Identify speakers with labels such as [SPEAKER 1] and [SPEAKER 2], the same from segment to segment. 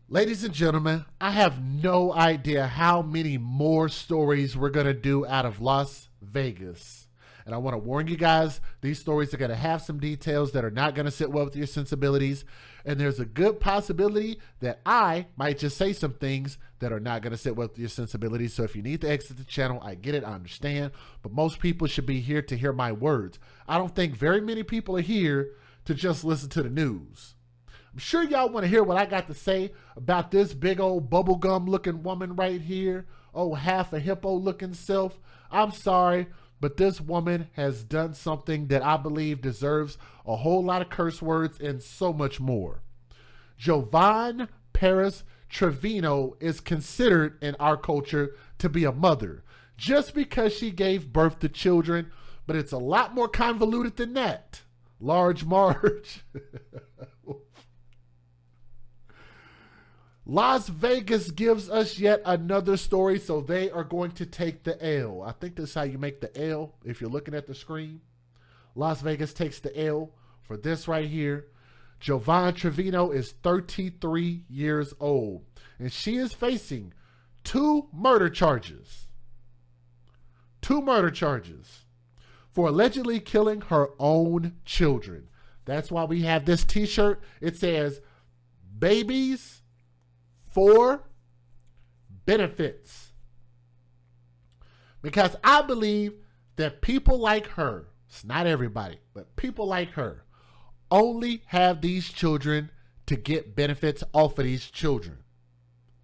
[SPEAKER 1] Ladies and gentlemen, I have no idea how many more stories we're going to do out of Las Vegas. And I want to warn you guys, these stories are going to have some details that are not going to sit well with your sensibilities. And there's a good possibility that I might just say some things that are not going to sit well with your sensibilities. So if you need to exit the channel, I get it, I understand. But most people should be here to hear my words. I don't think very many people are here to just listen to the news. I'm sure y'all want to hear what I got to say about this big old bubblegum looking woman right here. Oh, half a hippo looking self. I'm sorry, but this woman has done something that I believe deserves a whole lot of curse words and so much more. Jovan Paris Trevino is considered in our culture to be a mother just because she gave birth to children, but it's a lot more convoluted than that. Large Marge. Las Vegas gives us yet another story, so they are going to take the L. I think that's how you make the L if you're looking at the screen. Las Vegas takes the L for this right here. Jovan Trevino is 33 years old, and she is facing two murder charges. Two murder charges for allegedly killing her own children. That's why we have this t-shirt. It says, "Babies for benefits." Because I believe that people like her, it's not everybody, but people like her, only have these children to get benefits off of these children.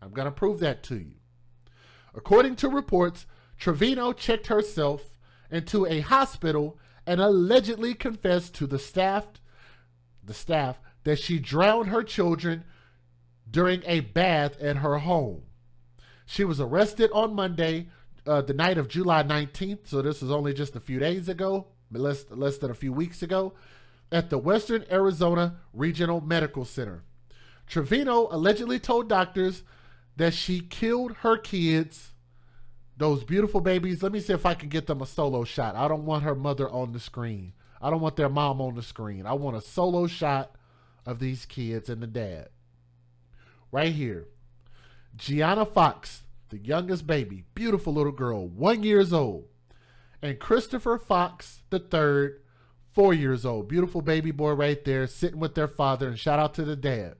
[SPEAKER 1] I'm going to prove that to you. According to reports, Trevino checked herself into a hospital and allegedly confessed to the staff that she drowned her children during a bath at her home. She was arrested on Monday, the night of July 19th, so this is only just a few days ago, less than a few weeks ago, at the Western Arizona Regional Medical Center. Trevino allegedly told doctors that she killed her kids, those beautiful babies. Let me see if I can get them a solo shot. I don't want her mother on the screen. I don't want their mom on the screen. I want a solo shot of these kids and the dad. Right here. Gianna Fox, the youngest baby, beautiful little girl, 1 year old. And Christopher Fox, the third, 4 years old. Beautiful baby boy right there, sitting with their father, and shout out to the dad.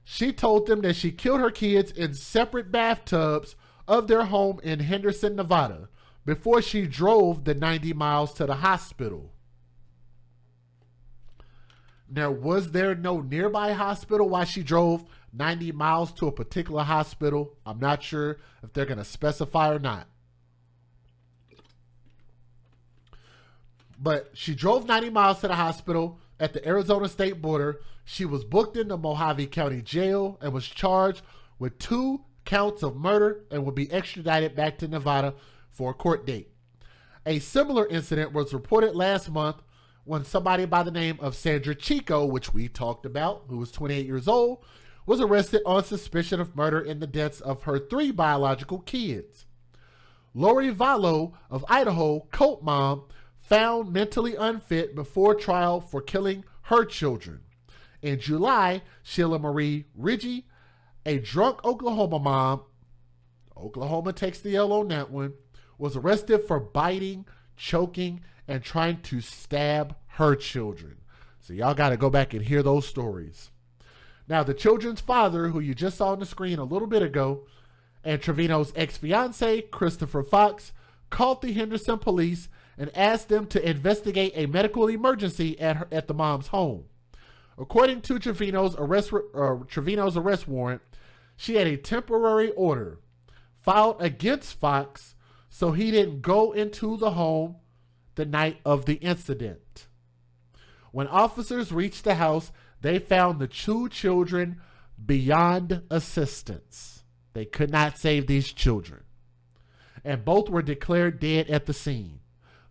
[SPEAKER 1] She told them that she killed her kids in separate bathtubs of their home in Henderson, Nevada, before she drove the 90 miles to the hospital. Now, was there no nearby hospital while she drove 90 miles to a particular hospital? I'm not sure if they're going to specify or not. But she drove 90 miles to the hospital at the Arizona state border. She was booked into Mojave County Jail and was charged with 2 counts of murder and will be extradited back to Nevada for a court date. A similar incident was reported last month when somebody by the name of Sandra Chico, which we talked about, who was 28 years old, was arrested on suspicion of murder in the deaths of her 3 biological kids. Lori Vallow of Idaho, cult mom, found mentally unfit before trial for killing her children. In July, Sheila Marie Ridgey, a drunk Oklahoma mom, Oklahoma takes the L on that one, was arrested for biting, choking, and trying to stab her children. So y'all got to go back and hear those stories. Now, the children's father, who you just saw on the screen a little bit ago, and Trevino's ex-fiance, Christopher Fox, called the Henderson police and asked them to investigate a medical emergency at the mom's home. According to Trevino's arrest warrant, she had a temporary order filed against Fox so he didn't go into the home the night of the incident. When officers reached the house, they found the 2 children beyond assistance. They could not save these children, and both were declared dead at the scene.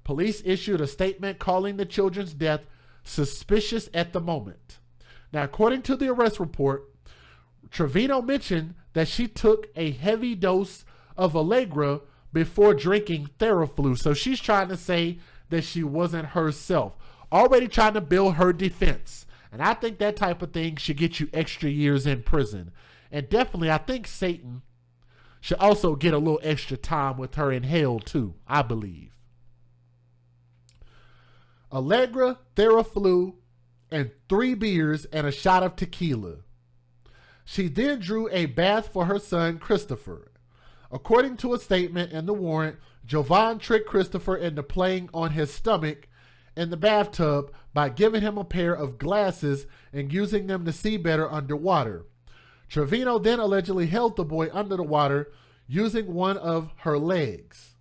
[SPEAKER 1] Police issued a statement calling the children's death suspicious at the moment. Now, according to the arrest report, Trevino mentioned that she took a heavy dose of Allegra before drinking Theraflu. So she's trying to say that she wasn't herself, already trying to build her defense. And I think that type of thing should get you extra years in prison. And definitely, I think Satan should also get a little extra time with her in hell too, I believe. Allegra Theraflu and 3 beers and a shot of tequila. She then drew a bath for her son, Christopher. According to a statement in the warrant, Jovan tricked Christopher into playing on his stomach in the bathtub by giving him a pair of glasses and using them to see better underwater. Trevino then allegedly held the boy under the water using one of her legs.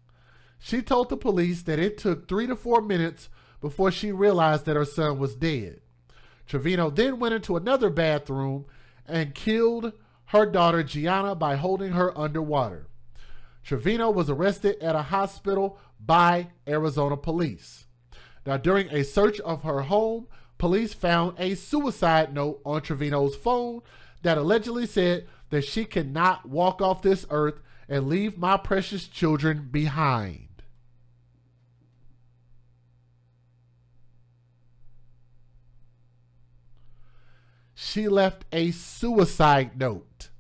[SPEAKER 1] She told the police that it took 3 to 4 minutes before she realized that her son was dead. Trevino then went into another bathroom and killed her daughter Gianna by holding her underwater. Trevino was arrested at a hospital by Arizona police. Now, during a search of her home, police found a suicide note on Trevino's phone that allegedly said that she cannot walk off this earth and leave my precious children behind. She left a suicide note.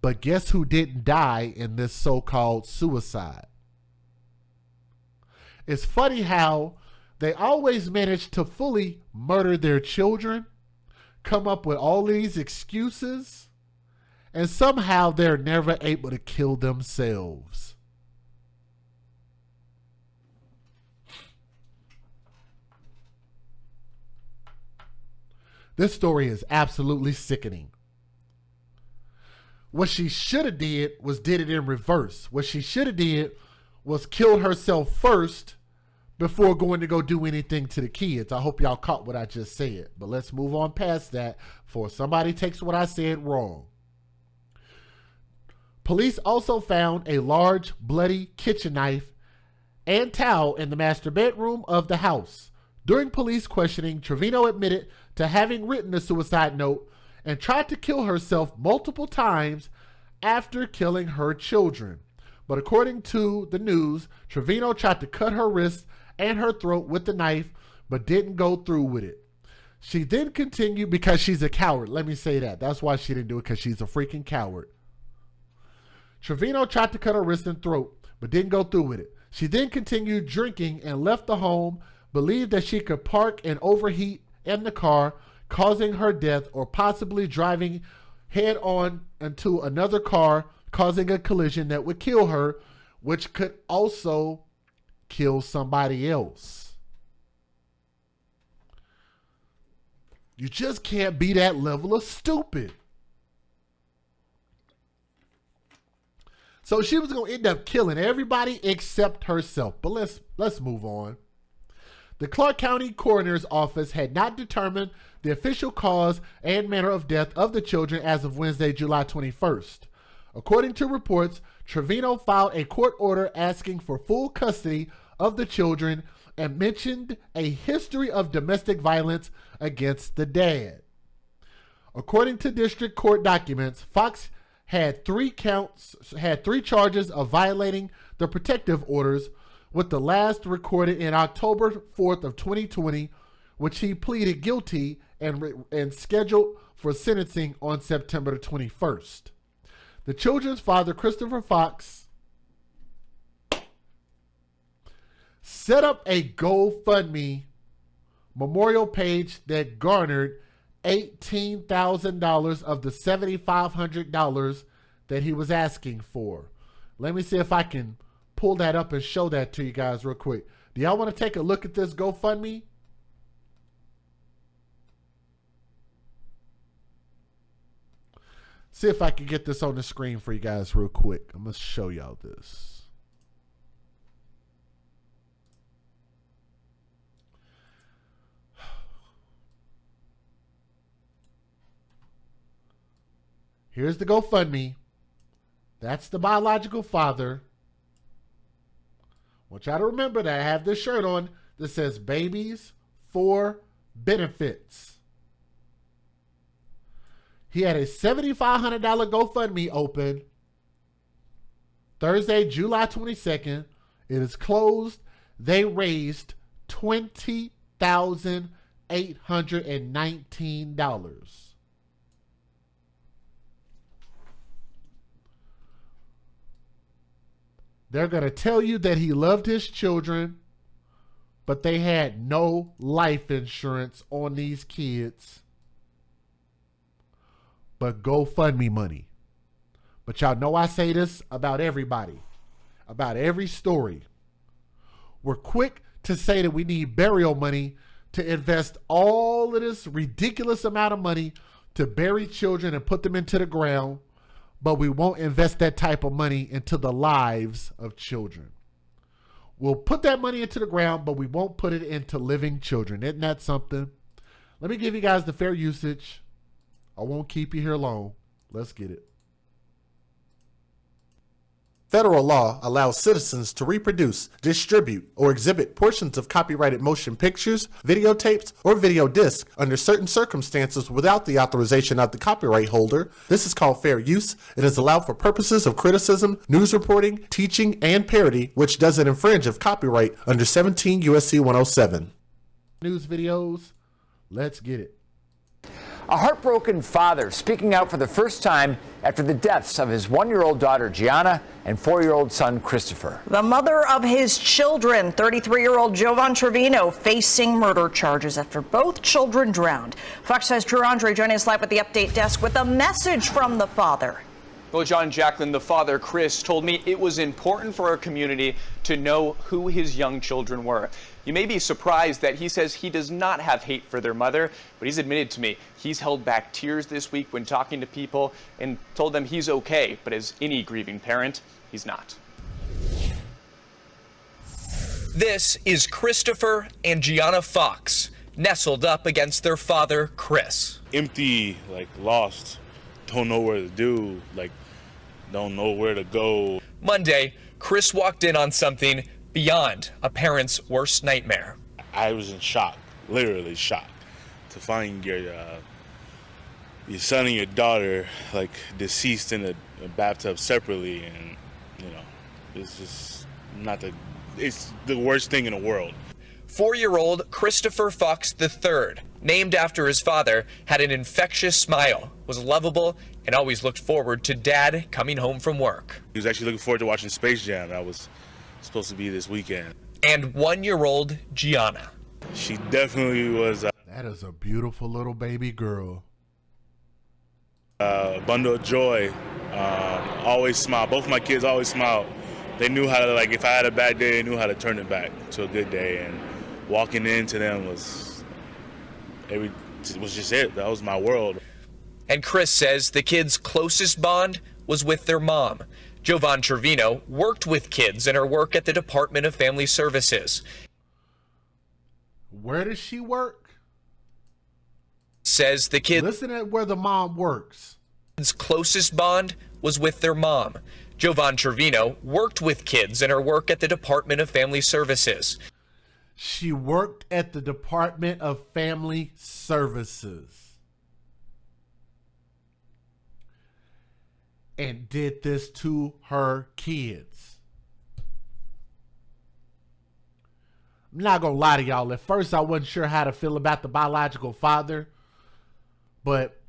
[SPEAKER 1] But guess who didn't die in this so-called suicide? It's funny how they always manage to fully murder their children, come up with all these excuses, and somehow they're never able to kill themselves. This story is absolutely sickening. What she should have did was did it in reverse. What she should have did was killed herself first before going to go do anything to the kids. I hope y'all caught what I just said. But let's move on past that before somebody takes what I said wrong. Police also found a large bloody kitchen knife and towel in the master bedroom of the house. During police questioning, Trevino admitted to having written a suicide note and tried to kill herself multiple times after killing her children. But according to the news, Trevino tried to cut her wrist and her throat with the knife, but didn't go through with it. She then continued because she's a coward. Let me say that. That's why she didn't do it, because she's a freaking coward. Trevino tried to cut her wrist and throat, but didn't go through with it. She then continued drinking and left the home, believed that she could park and overheat in the car, causing her death, or possibly driving head on into another car, causing a collision that would kill her, which could also kill somebody else. You just can't be that level of stupid. So she was going to end up killing everybody except herself. But let's move on. The Clark County Coroner's Office had not determined the official cause and manner of death of the children as of Wednesday, July 21st. According to reports, Trevino filed a court order asking for full custody of the children and mentioned a history of domestic violence against the dad. According to district court documents, Fox had 3 charges of violating the protective orders, with the last recorded in October 4th of 2020, which he pleaded guilty and scheduled for sentencing on September 21st. The children's father, Christopher Fox, set up a GoFundMe memorial page that garnered $18,000 of the $7,500 that he was asking for. Let me see if I can pull that up and show that to you guys real quick. Do y'all want to take a look at this GoFundMe? See if I can get this on the screen for you guys real quick. I'm going to show y'all this. Here's the GoFundMe. That's the biological father. I want y'all to remember that I have this shirt on that says Babies for Benefits. He had a $7,500 GoFundMe open Thursday, July 22nd. It is closed. They raised $20,000 $819. They're going to tell you that he loved his children, but they had no life insurance on these kids. But GoFundMe money. But y'all know I say this about everybody, about every story. We're quick to say that we need burial money to invest all of this ridiculous amount of money to bury children and put them into the ground, but we won't invest that type of money into the lives of children. We'll put that money into the ground, but we won't put it into living children. Isn't that something? Let me give you guys the fair usage. I won't keep you here long. Let's get it. Federal law allows citizens to reproduce, distribute, or exhibit portions of copyrighted motion pictures, videotapes, or video discs under certain circumstances without the authorization of the copyright holder. This is called fair use. It is allowed for purposes of criticism, news reporting, teaching, and parody, which doesn't infringe of copyright under 17 U.S.C. 107. News videos. Let's get it.
[SPEAKER 2] A heartbroken father speaking out for the first time after the deaths of his 1-year-old daughter, Gianna, and 4-year-old son, Christopher.
[SPEAKER 3] The mother of his children, 33-year-old Jovan Trevino, facing murder charges after both children drowned. Fox 5's Drew Andre joining us live at the Update Desk with a message from the father.
[SPEAKER 4] Well, John and Jacqueline, the father, Chris, told me it was important for our community to know who his young children were. You may be surprised that he says he does not have hate for their mother, but he's admitted to me he's held back tears this week when talking to people and told them he's okay, but as any grieving parent, he's not.
[SPEAKER 5] This is Christopher and Gianna Fox, nestled up against their father, Chris.
[SPEAKER 6] Empty, like lost, don't know where to do, like don't know where to go.
[SPEAKER 5] Monday, Chris walked in on something beyond a parent's worst nightmare.
[SPEAKER 6] I was in shock, literally shocked, to find your son and your daughter like deceased in a bathtub separately, and you know, it's just it's the worst thing in the world.
[SPEAKER 5] 4-year-old Christopher Fox III, named after his father, had an infectious smile, was lovable, and always looked forward to Dad coming home from work.
[SPEAKER 6] He was actually looking forward to watching Space Jam. That was supposed to be this weekend.
[SPEAKER 5] And 1-year-old Gianna.
[SPEAKER 6] She definitely was
[SPEAKER 1] That is a beautiful little baby girl.
[SPEAKER 6] a bundle of joy. Always smile. Both my kids always smiled. They knew how to, like, if I had a bad day, they knew how to turn it back to a good day. And walking into them was just it. That was my world.
[SPEAKER 5] And Chris says the kids' closest bond was with their mom. Jovan Trevino worked with kids in her work at the Department of Family Services.
[SPEAKER 1] Where does she work?
[SPEAKER 5] Says the kids'
[SPEAKER 1] Listen at where the mom works.
[SPEAKER 5] closest bond was with their mom. Jovan Trevino worked with kids in her work at the Department of Family Services.
[SPEAKER 1] She worked at the Department of Family Services and did this to her kids. I'm not gonna lie to y'all. At first, I wasn't sure how to feel about the biological father, but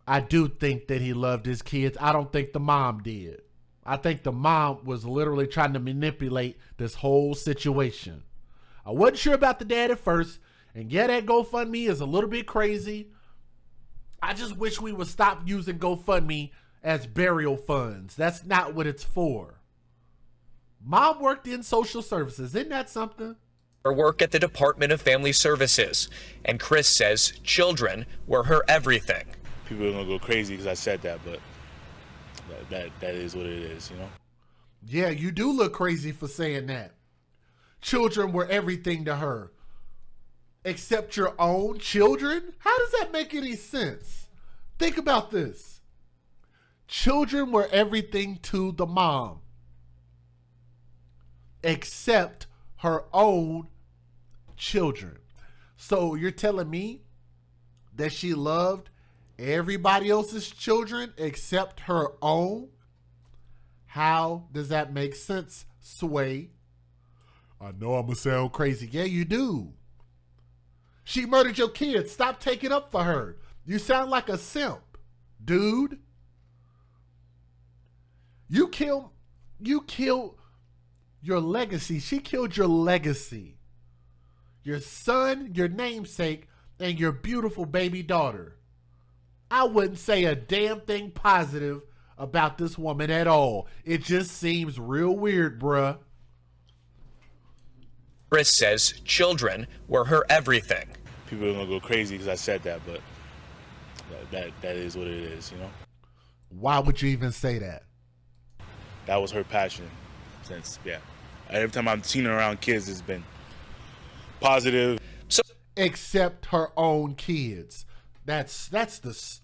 [SPEAKER 1] I do think that he loved his kids. I don't think the mom did. I think the mom was literally trying to manipulate this whole situation. I wasn't sure about the dad at first, and yeah, that GoFundMe is a little bit crazy. I just wish we would stop using GoFundMe as burial funds. That's not what it's for. Mom worked in social services. Isn't that something?
[SPEAKER 5] Her work at the Department of Family Services. And Chris says children were her everything.
[SPEAKER 6] People are gonna go crazy because I said that, but that is what it is, you know?
[SPEAKER 1] Yeah, you do look crazy for saying that. Children were everything to her. Except your own children? How does that make any sense? Think about this. Children were everything to the mom. Except her own children. So you're telling me that she loved everybody else's children except her own? How does that make sense, Sway? I know I'm gonna sound crazy. Yeah, you do. She murdered your kids. Stop taking up for her. You sound like a simp, dude. You killed your legacy. She killed your legacy. Your son, your namesake, and your beautiful baby daughter. I wouldn't say a damn thing positive about this woman at all. It just seems real weird, bruh.
[SPEAKER 5] Chris says children were her everything.
[SPEAKER 6] People are gonna go crazy because I said that, but that is what it is, you know?
[SPEAKER 1] Why would you even say that?
[SPEAKER 6] That was her passion since, yeah. Every time I've seen her around kids, it's been positive.
[SPEAKER 1] Except her own kids. That's the...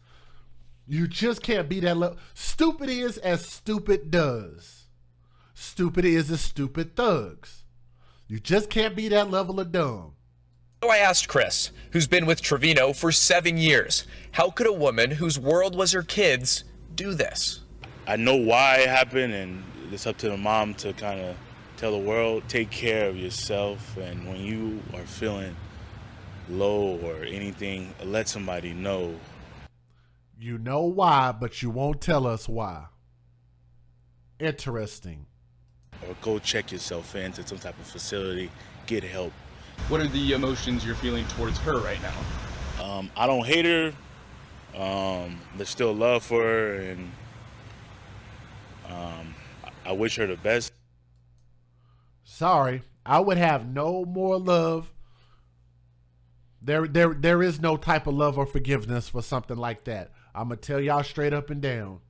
[SPEAKER 1] You just can't be that level. Stupid is as stupid does. Stupid is as stupid thugs. You just can't be that level of dumb.
[SPEAKER 5] So I asked Chris, who's been with Trevino for 7 years, how could a woman whose world was her kids do this?
[SPEAKER 6] I know why it happened, and it's up to the mom to kind of tell the world, take care of yourself, and when you are feeling low or anything, let somebody know.
[SPEAKER 1] You know why, but you won't tell us why. Interesting.
[SPEAKER 6] Or go check yourself into some type of facility, get help.
[SPEAKER 7] What are the emotions you're feeling towards her right now?
[SPEAKER 6] I don't hate her. There's still love for her, and I wish her the best.
[SPEAKER 1] Sorry, I would have no more love. There is no type of love or forgiveness for something like that. I'm going to tell y'all straight up and down.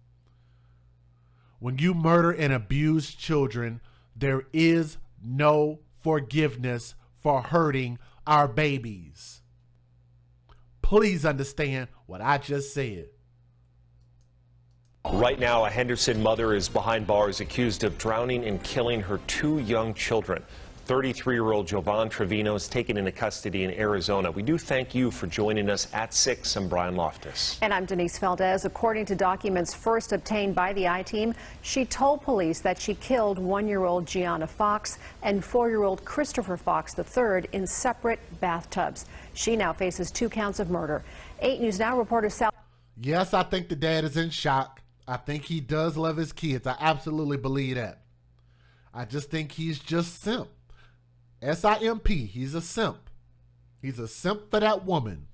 [SPEAKER 1] When you murder and abuse children, there is no forgiveness for hurting our babies. Please understand what I just said.
[SPEAKER 8] Right now, a Henderson mother is behind bars accused of drowning and killing her 2 young children. 33-year-old Jovan Trevino is taken into custody in Arizona. We do thank you for joining us at 6. I'm Brian Loftus.
[SPEAKER 9] And I'm Denise Valdez. According to documents first obtained by the I-Team, she told police that she killed 1-year-old Gianna Fox and 4-year-old Christopher Fox III in separate bathtubs. She now faces 2 counts of murder. 8 News Now reporter Sal.
[SPEAKER 1] Yes, I think the dad is in shock. I think he does love his kids. I absolutely believe that. I just think he's just simp. S-I-M-P. He's a simp. He's a simp for that woman.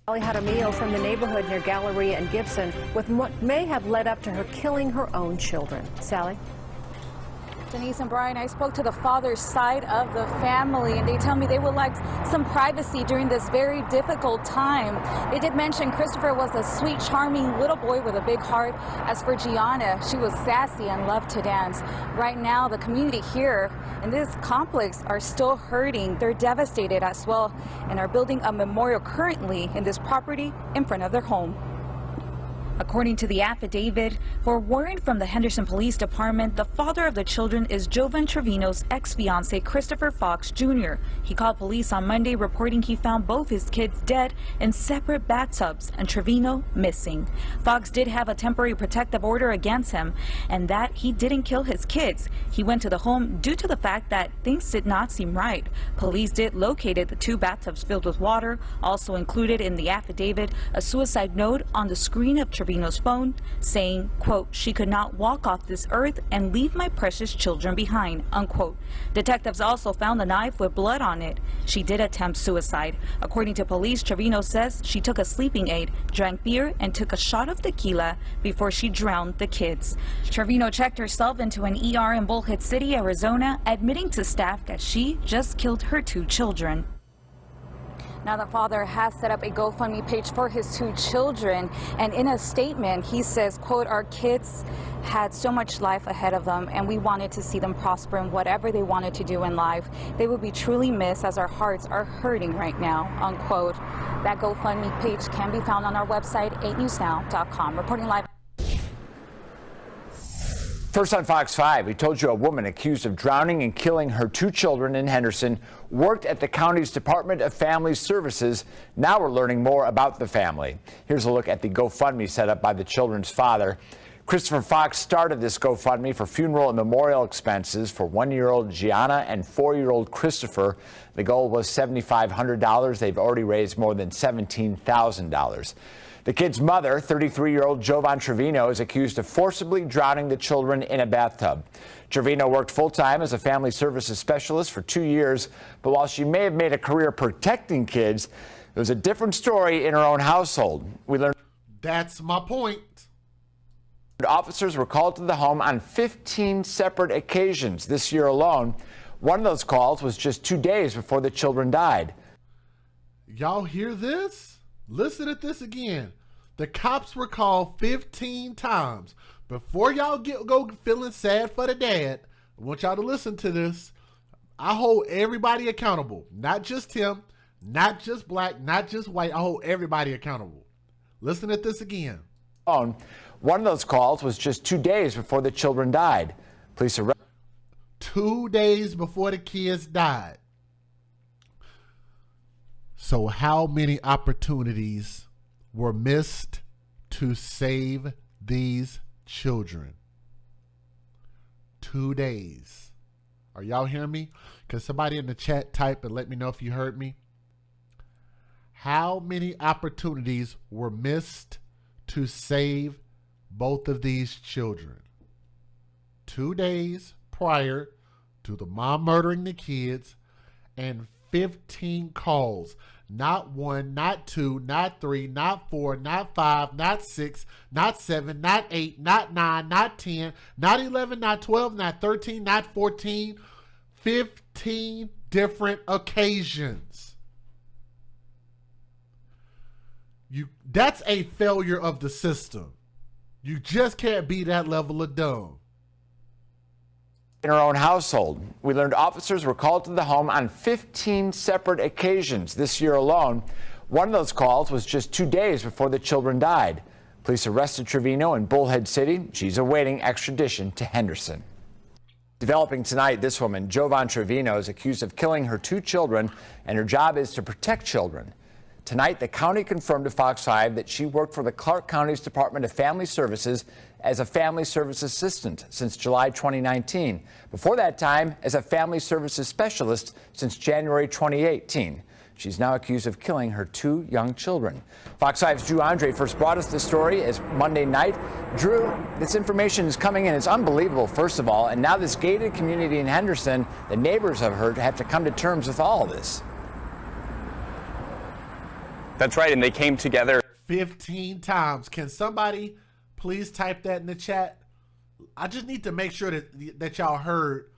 [SPEAKER 9] Sally Jaramillo from the neighborhood near Galleria and Gibson with what may have led up to her killing her own children. Sally?
[SPEAKER 10] Denise and Brian, I spoke to the father's side of the family, and they tell me they would like some privacy during this very difficult time. They did mention Christopher was a sweet, charming little boy with a big heart. As for Gianna, she was sassy and loved to dance. Right now, the community here in this complex are still hurting. They're devastated as well and are building a memorial currently in this property in front of their home. According to the affidavit, for a warrant from the Henderson Police Department, the father of the children is Jovan Trevino's ex-fiancé Christopher Fox Jr. He called police on Monday reporting he found both his kids dead in separate bathtubs and Trevino missing. Fox did have a temporary protective order against him and that he didn't kill his kids. He went to the home due to the fact that things did not seem right. Police did locate the 2 bathtubs filled with water. Also included in the affidavit, a suicide note on the screen of Trevino's phone saying, quote, "She could not walk off this earth and leave my precious children behind," unquote. Detectives also found the knife with blood on it. She did attempt suicide. According to police, Trevino says she took a sleeping aid, drank beer, and took a shot of tequila before she drowned the kids. Trevino checked herself into an ER in Bullhead City, Arizona, admitting to staff that she just killed her 2 children. Now the father has set up a GoFundMe page for his 2 children, and in a statement he says, quote, "Our kids had so much life ahead of them and we wanted to see them prosper in whatever they wanted to do in life. They will be truly missed as our hearts are hurting right now," unquote. That GoFundMe page can be found on our website, 8newsnow.com. Reporting live.
[SPEAKER 2] First on Fox 5, we told you a woman accused of drowning and killing her 2 children in Henderson worked at the county's Department of Family Services. Now we're learning more about the family. Here's a look at the GoFundMe set up by the children's father. Christopher Fox started this GoFundMe for funeral and memorial expenses for 1-year-old Gianna and 4-year-old Christopher. The goal was $7,500. They've already raised more than $17,000. The kid's mother, 33-year-old Jovan Trevino, is accused of forcibly drowning the children in a bathtub. Trevino worked full-time as a family services specialist for 2 years, but while she may have made a career protecting kids, it was a different story in her own household. We learned
[SPEAKER 1] that's my point.
[SPEAKER 2] Officers were called to the home on 15 separate occasions this year alone. One of those calls was just 2 days before the children died.
[SPEAKER 1] Y'all hear this? Listen to this again. The cops were called 15 times. Before y'all go feeling sad for the dad, I want y'all to listen to this. I hold everybody accountable. Not just him, not just black, not just white. I hold everybody accountable. Listen to this again.
[SPEAKER 2] One of those calls was just 2 days before the children died. Police arrested
[SPEAKER 1] 2 days before the kids died. So how many opportunities were missed to save these children? 2 days. Are y'all hearing me? Can somebody in the chat type and let me know if you heard me? How many opportunities were missed to save both of these children? 2 days prior to the mom murdering the kids, and 15 calls. Not 1, not 2, not 3, not 4, not 5, not 6, not 7, not 8, not 9, not 10, not 11, not 12, not 13, not 14. 15 different occasions. That's a failure of the system. You just can't be that level of dumb.
[SPEAKER 2] in her own household. We learned officers were called to the home on 15 separate occasions this year alone. One of those calls was just 2 days before the children died. Police arrested Trevino in Bullhead City. She's awaiting extradition to Henderson. Developing tonight, this woman, Jovan Trevino, is accused of killing her 2 children, and her job is to protect children. Tonight, the county confirmed to Fox 5 that she worked for the Clark County's Department of Family Services as a family service assistant since July 2019. Before that time, as a family services specialist since January 2018. She's now accused of killing her 2 young children. Fox 5's Drew Andre first brought us the story as Monday night. Drew, this information is coming in. It's unbelievable, first of all. And now this gated community in Henderson, the neighbors have heard, have to come to terms with all of this.
[SPEAKER 4] That's right, and they came together
[SPEAKER 1] 15 times. Can somebody please type that in the chat? I just need to make sure that y'all heard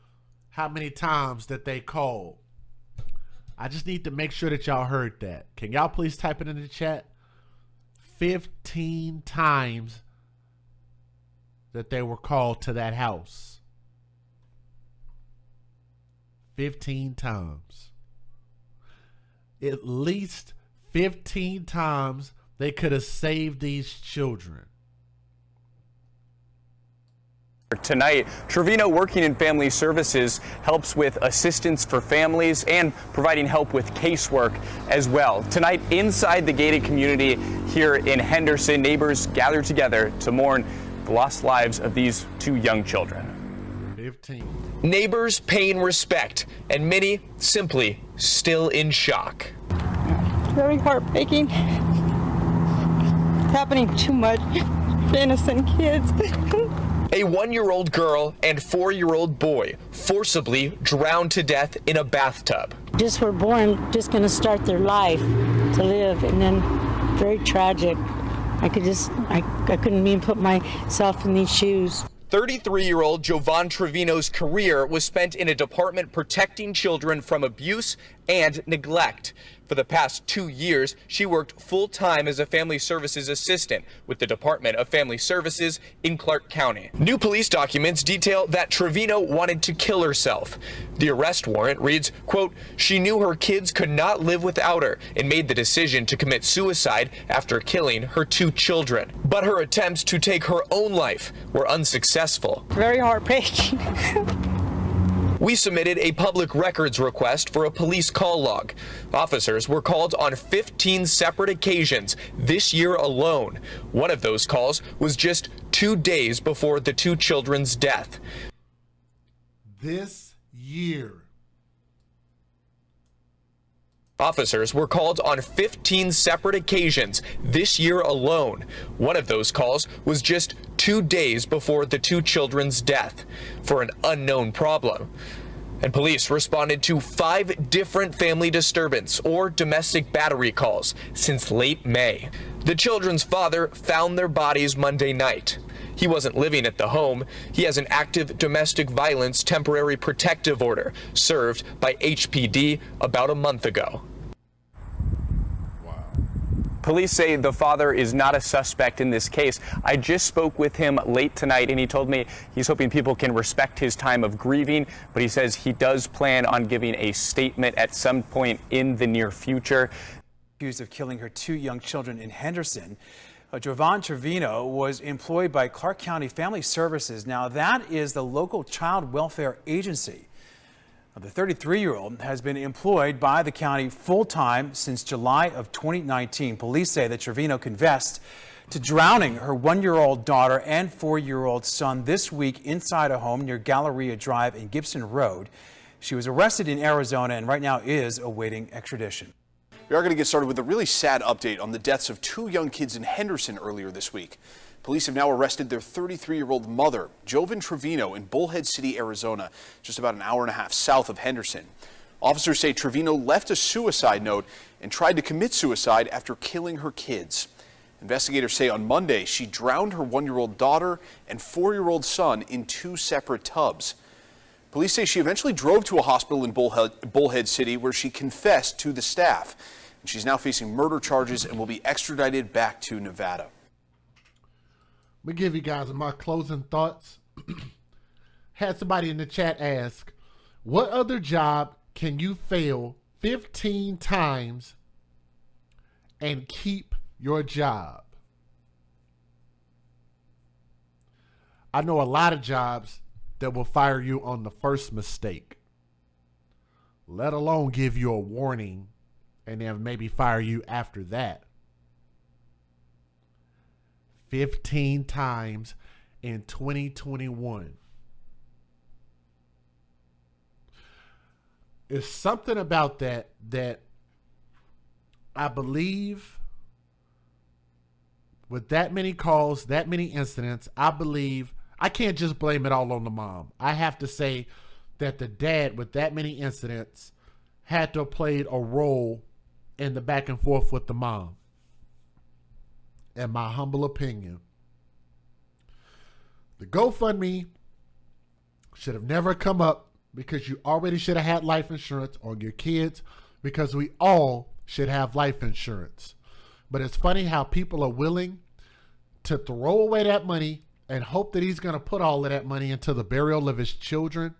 [SPEAKER 1] how many times that they called. I just need to make sure that y'all heard that. Can y'all please type it in the chat? 15 times that they were called to that house. 15 times. At least 15 times they could have saved these children.
[SPEAKER 4] Tonight, Trevino, working in family services, helps with assistance for families and providing help with casework as well. Tonight, inside the gated community here in Henderson, neighbors gather together to mourn the lost lives of these 2 young children.
[SPEAKER 1] 15.
[SPEAKER 5] Neighbors paying respect, and many simply still in shock.
[SPEAKER 11] Very heartbreaking. It's happening too much to innocent kids.
[SPEAKER 5] A 1-year-old girl and 4-year-old boy forcibly drowned to death in a bathtub.
[SPEAKER 11] Just were born, just gonna start their life to live, and then very tragic. I couldn't even put myself in these shoes.
[SPEAKER 5] 33-year-old Jovan Trevino's career was spent in a department protecting children from abuse and neglect. For the past 2 years, she worked full-time as a family services assistant with the Department of Family Services in Clark County. New police documents detail that Trevino wanted to kill herself. The arrest warrant reads, quote, "She knew her kids could not live without her and made the decision to commit suicide after killing her 2 children. But her attempts to take her own life were unsuccessful."
[SPEAKER 11] Very heartbreaking.
[SPEAKER 5] We submitted a public records request for a police call log. Officers were called on 15 separate occasions this year alone. One of those calls was just 2 days before the 2 children's death.
[SPEAKER 1] This year.
[SPEAKER 5] Officers were called on 15 separate occasions this year alone. One of those calls was just 2 days before the 2 children's death for an unknown problem. And police responded to 5 different family disturbance or domestic battery calls since late May. The children's father found their bodies Monday night. He wasn't living at the home. He has an active domestic violence temporary protective order served by HPD about a month ago.
[SPEAKER 4] Police say the father is not a suspect in this case. I just spoke with him late tonight, and he told me he's hoping people can respect his time of grieving, but he says he does plan on giving a statement at some point in the near future.
[SPEAKER 12] Accused of killing her 2 young children in Henderson. Jovan Trevino was employed by Clark County Family Services. Now, that is the local child welfare agency. The 33-year-old has been employed by the county full-time since July of 2019. Police say that Trevino confessed to drowning her 1-year-old daughter and 4-year-old son this week inside a home near Galleria Drive and Gibson Road. She was arrested in Arizona and right now is awaiting extradition.
[SPEAKER 13] We are going to get started with a really sad update on the deaths of 2 young kids in Henderson earlier this week. Police have now arrested their 33-year-old mother, Jovan Trevino, in Bullhead City, Arizona, just about an hour and a half south of Henderson. Officers say Trevino left a suicide note and tried to commit suicide after killing her kids. Investigators say on Monday she drowned her 1-year-old daughter and 4-year-old son in 2 separate tubs. Police say she eventually drove to a hospital in Bullhead City where she confessed to the staff. And she's now facing murder charges and will be extradited back to Nevada.
[SPEAKER 1] Let me give you guys my closing thoughts. Had somebody in the chat ask, what other job can you fail 15 times and keep your job? I know a lot of jobs that will fire you on the first mistake, let alone give you a warning and then maybe fire you after that. 15 times in 2021. It's something about that I believe with that many calls, that many incidents, I believe I can't just blame it all on the mom. I have to say that the dad with that many incidents had to have played a role in the back and forth with the mom. In my humble opinion, the GoFundMe should have never come up because you already should have had life insurance on your kids, because we all should have life insurance. But it's funny how people are willing to throw away that money and hope that he's going to put all of that money into the burial of his children.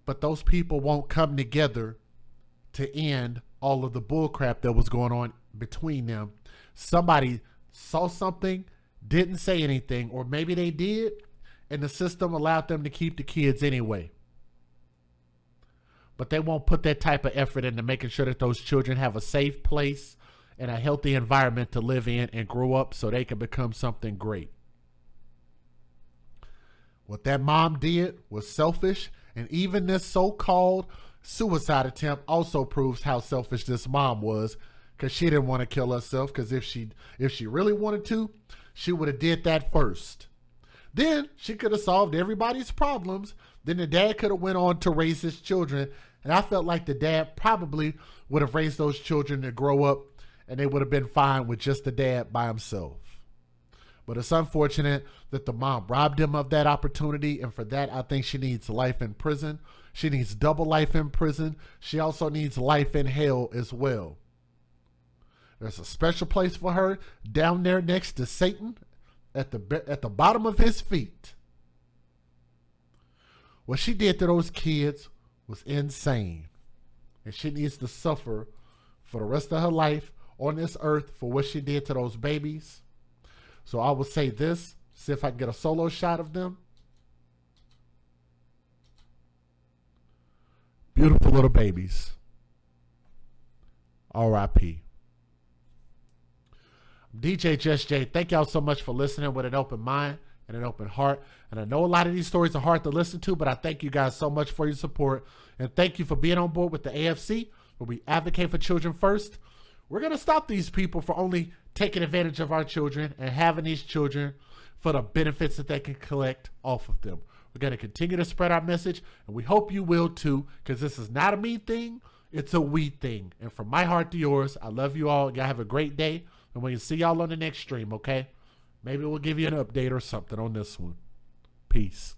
[SPEAKER 1] But those people won't come together to end all of the bullcrap that was going on between them. Somebody saw something, didn't say anything, or maybe they did, and the system allowed them to keep the kids anyway. But they won't put that type of effort into making sure that those children have a safe place and a healthy environment to live in and grow up so they can become something great. What that mom did was selfish, and even this so-called suicide attempt also proves how selfish this mom was, because she didn't want to kill herself, because if she really wanted to, she would have did that first. Then she could have solved everybody's problems. Then the dad could have went on to raise his children, and I felt like the dad probably would have raised those children to grow up, and they would have been fine with just the dad by himself. But it's unfortunate that the mom robbed him of that opportunity, and for that, I think she needs life in prison. She needs double life in prison. She also needs life in hell as well. There's a special place for her down there next to Satan at the bottom of his feet. What she did to those kids was insane, and she needs to suffer for the rest of her life on this earth for what she did to those babies. So I will say this, see if I can get a solo shot of them. Beautiful little babies. R.I.P. DJ Just J, thank y'all so much for listening with an open mind and an open heart. And I know a lot of these stories are hard to listen to, but I thank you guys so much for your support. And thank you for being on board with the AFC, where we advocate for children first. We're going to stop these people for only taking advantage of our children and having these children for the benefits that they can collect off of them. We're going to continue to spread our message, and we hope you will too, because this is not a me thing, it's a we thing. And from my heart to yours, I love you all. Y'all have a great day, and we'll see y'all on the next stream, okay? Maybe we'll give you an update or something on this one. Peace.